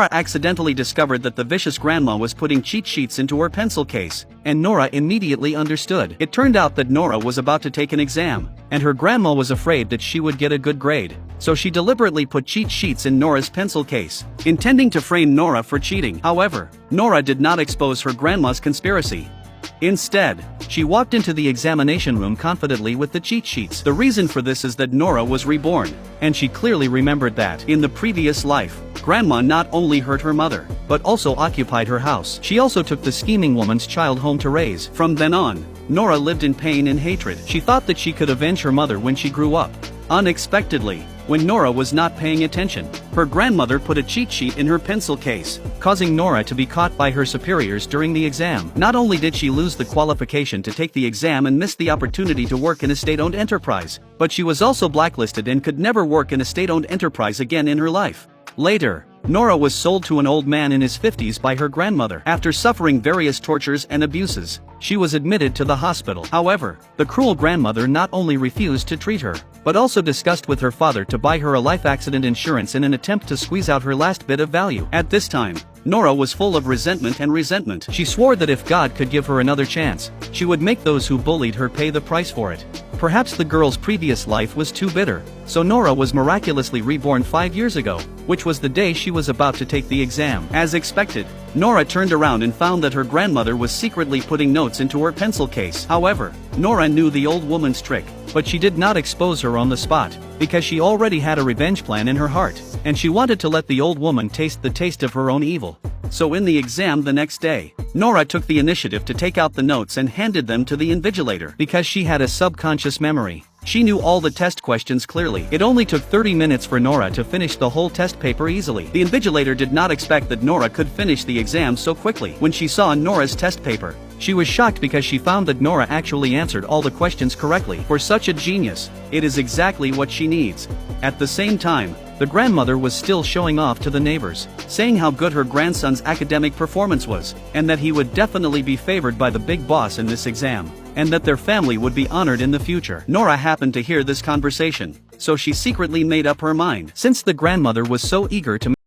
Nora accidentally discovered that the vicious grandma was putting cheat sheets into her pencil case, and Nora immediately understood. It turned out that Nora was about to take an exam, and her grandma was afraid that she would get a good grade, so she deliberately put cheat sheets in Nora's pencil case, intending to frame Nora for cheating. However, Nora did not expose her grandma's conspiracy. Instead, she walked into the examination room confidently with the cheat sheets. The reason for this is that Nora was reborn, and she clearly remembered that, in the previous life, Grandma not only hurt her mother, but also occupied her house. She also took the scheming woman's child home to raise. From then on, Nora lived in pain and hatred. She thought that she could avenge her mother when she grew up. Unexpectedly, when Nora was not paying attention, her grandmother put a cheat sheet in her pencil case, causing Nora to be caught by her superiors during the exam. Not only did she lose the qualification to take the exam and miss the opportunity to work in a state-owned enterprise, but she was also blacklisted and could never work in a state-owned enterprise again in her life. Later, Nora was sold to an old man in his 50s by her grandmother. After suffering various tortures and abuses, she was admitted to the hospital. However, the cruel grandmother not only refused to treat her, but also discussed with her father to buy her a life accident insurance in an attempt to squeeze out her last bit of value. At this time, Nora was full of resentment. She swore that if God could give her another chance, she would make those who bullied her pay the price for it. Perhaps the girl's previous life was too bitter, so Nora was miraculously reborn 5 years ago, which was the day she was about to take the exam. As expected, Nora turned around and found that her grandmother was secretly putting notes into her pencil case. However, Nora knew the old woman's trick, but she did not expose her on the spot, because she already had a revenge plan in her heart, and she wanted to let the old woman taste the taste of her own evil. So in the exam the next day, Nora took the initiative to take out the notes and handed them to the invigilator. Because she had a subconscious memory, she knew all the test questions clearly. It only took 30 minutes for Nora to finish the whole test paper easily. The invigilator did not expect that Nora could finish the exam so quickly. When she saw Nora's test paper, she was shocked because she found that Nora actually answered all the questions correctly. For such a genius, it is exactly what she needs. At the same time, the grandmother was still showing off to the neighbors, saying how good her grandson's academic performance was, and that he would definitely be favored by the big boss in this exam, and that their family would be honored in the future. Nora happened to hear this conversation, so she secretly made up her mind. Since the grandmother was so eager to